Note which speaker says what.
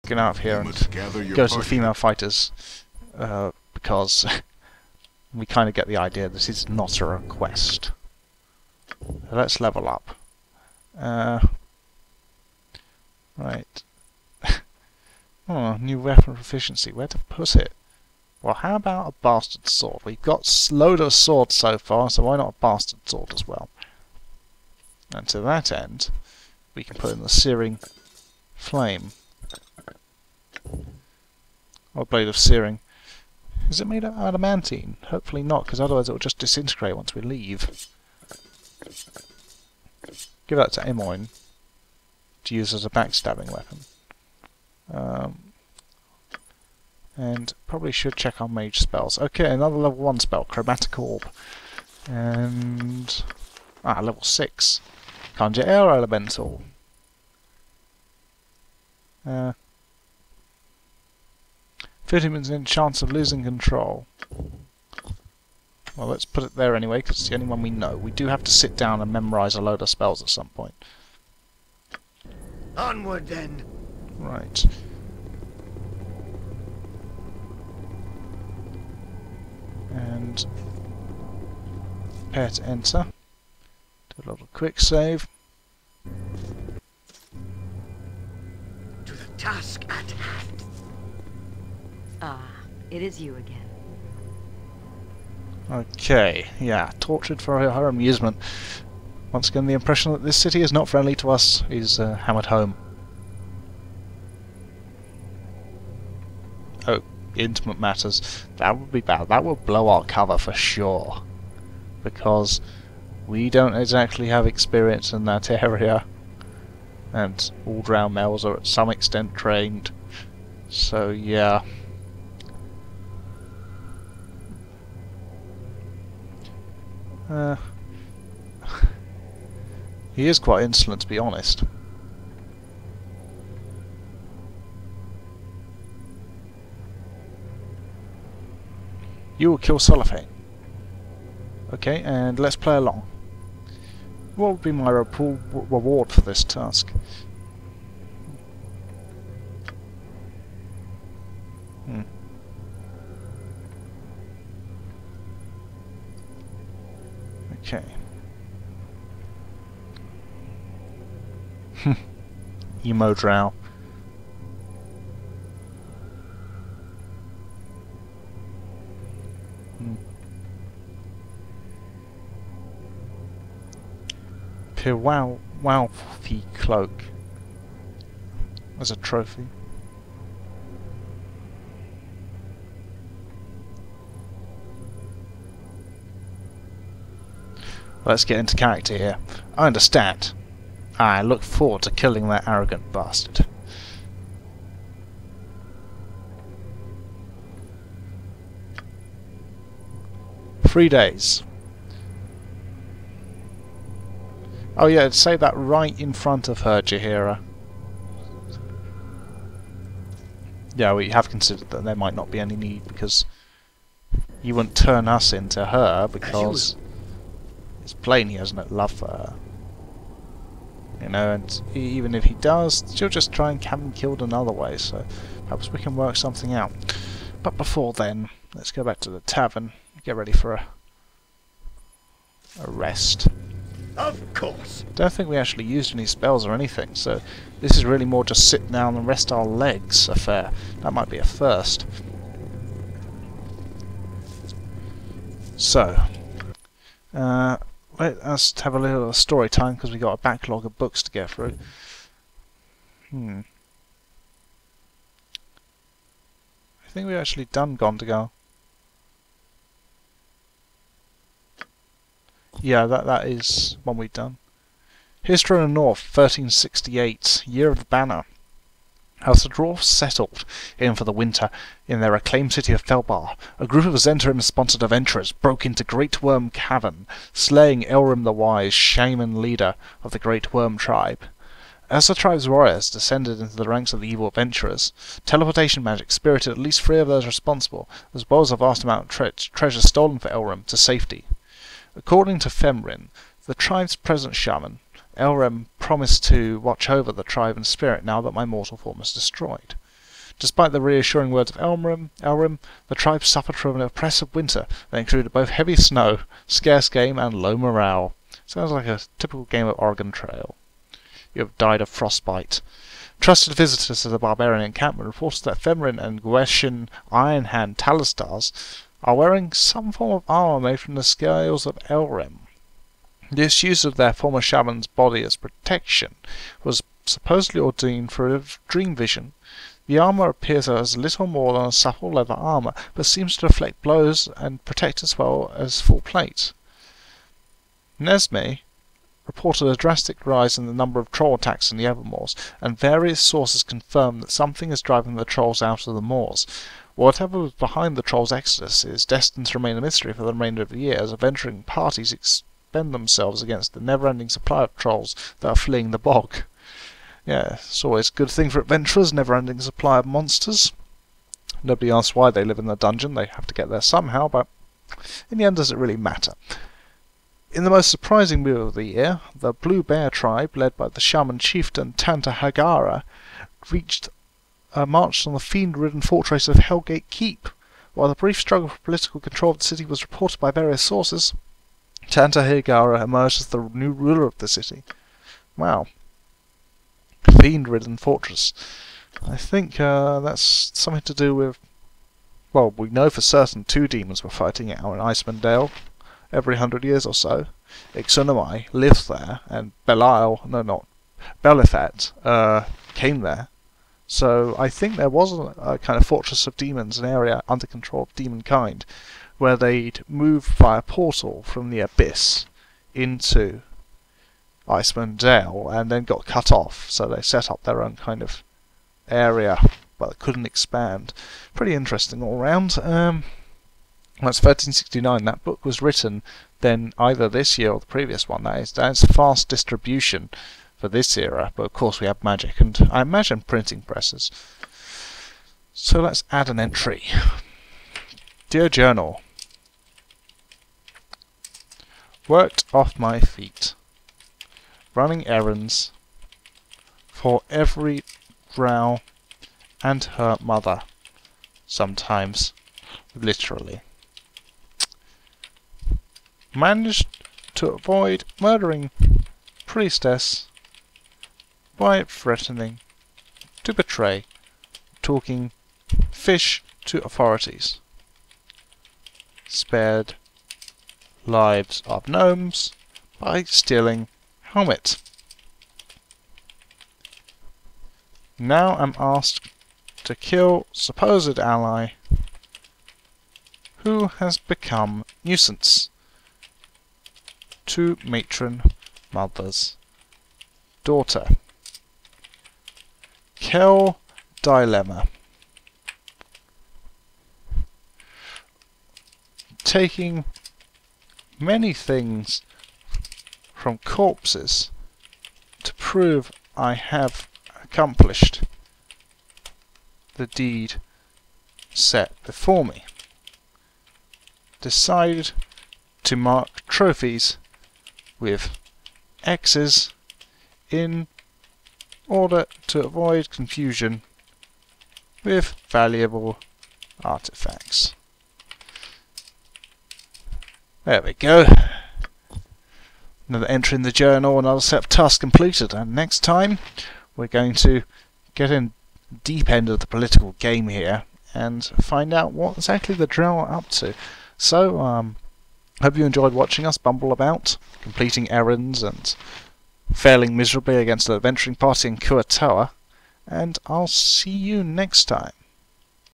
Speaker 1: Get out of here and go to the female fighters, because we kind of get the idea this is not a request. So let's level up. Right. Oh, new weapon proficiency. Where to put it? Well, how about a bastard sword? We've got a load of swords so far, so why not a bastard sword as well? And to that end, we can put in the searing flame. Or blade of searing. Is it made of adamantine? Hopefully not, because otherwise it will just disintegrate once we leave. Give that to Emoin to use as a backstabbing weapon. And probably should check our mage spells. Okay, another level 1 spell, Chromatic Orb. And... level 6. Conjure Air Elemental. 50% chance of losing control. Well, let's put it there anyway, because it's the only one we know. We do have to sit down and memorise a load of spells at some point.
Speaker 2: Onward then!
Speaker 1: Right. And prepare to enter. Do a little quick save.
Speaker 2: To the task at hand.
Speaker 3: Ah, it is you again.
Speaker 1: Okay, yeah, tortured for her amusement. Once again, the impression that this city is not friendly to us is hammered home. Oh, intimate matters. That would be bad. That would blow our cover for sure. Because we don't exactly have experience in that area. And all drow males are at some extent trained. So, yeah. He is quite insolent, to be honest. You will kill Cellophane. Okay, and let's play along. What would be my reward for this task? Okay. Emo drow. Pewalfy cloak as a trophy. Let's get into character here. I understand. I look forward to killing that arrogant bastard. Three days. Oh yeah, say that right in front of her, Jaheira. Yeah, we have considered that there might not be any need, because you wouldn't turn us into her, because it's plain he has no love for her. You know, and even if he does, she'll just try and have him killed another way, so perhaps we can work something out. But before then, let's go back to the tavern, get ready for a rest.
Speaker 2: Of course.
Speaker 1: Don't think we actually used any spells or anything, so this is really more just sit down and rest our legs affair. That might be a first. So, let us have a little story time, because we've got a backlog of books to get through. I think we've actually done Gondogar. Yeah, that is one we've done. History in the North, 1368, Year of the Banner. As the dwarfs settled in for the winter in their acclaimed city of Felbar, a group of Zhentarim-sponsored adventurers broke into Great Worm Cavern, slaying Elrim the Wise, shaman leader of the Great Worm tribe. As the tribe's warriors descended into the ranks of the evil adventurers, teleportation magic spirited at least 3 of those responsible, as well as a vast amount of treasure stolen for Elrim, to safety. According to Femrin, the tribe's present shaman, Elrem promised to watch over the tribe in spirit now that my mortal form is destroyed. Despite the reassuring words of Elrim, the tribe suffered from an oppressive winter that included both heavy snow, scarce game, and low morale. Sounds like a typical game of Oregon Trail. You have died of frostbite. Trusted visitors to the barbarian encampment reported that Fenrir and Gweshin Ironhand Talistars are wearing some form of armour made from the scales of Elrim. This use of their former shaman's body as protection was supposedly ordained for a dream vision. The armour appears as little more than a supple leather armour, but seems to deflect blows and protect as well as full plate. Nesme reported a drastic rise in the number of troll attacks in the Evermoors, and various sources confirm that something is driving the trolls out of the moors. Whatever was behind the trolls' exodus is destined to remain a mystery for the remainder of the year, as adventuring parties expend themselves against the never-ending supply of trolls that are fleeing the bog. Yeah, it's always a good thing for adventurers, never-ending supply of monsters. Nobody asks why they live in the dungeon, they have to get there somehow, but in the end does it really matter? In the most surprising move of the year, the Blue Bear tribe, led by the shaman chieftain Tanta Hagara, marched on the fiend-ridden fortress of Hellgate Keep. While the brief struggle for political control of the city was reported by various sources, Tanta Hagara emerged as the new ruler of the city. Wow. Fiend-ridden fortress. I think that's something to do with... Well, we know for certain 2 demons were fighting it out in Iceman Dale every 100 years or so. Ixunamai lives there, and Belithat came there. So I think there was a kind of fortress of demons, an area under control of demonkind, where they'd moved via portal from the abyss into Iceman Dale, and then got cut off, so they set up their own kind of area, but they couldn't expand. Pretty interesting all round. That's 1369. That book was written then either this year or the previous one. That's fast distribution for this era, but of course we have magic and I imagine printing presses. So let's add an entry. Dear Journal, worked off my feet, running errands for every drow and her mother, sometimes literally. Managed to avoid murdering priestess by threatening to betray talking fish to authorities. Spared lives of gnomes by stealing helmet. Now I'm asked to kill supposed ally who has become nuisance to matron mother's daughter. Kel dilemma. Taking many things from corpses to prove I have accomplished the deed set before me. Decided to mark trophies with X's in order to avoid confusion with valuable artifacts. There we go. Another entry in the journal, another set of tasks completed, and next time we're going to get in deep end of the political game here and find out what exactly the drow are up to. So, hope you enjoyed watching us bumble about, completing errands and failing miserably against an adventuring party in Kuatoa, and I'll see you next time.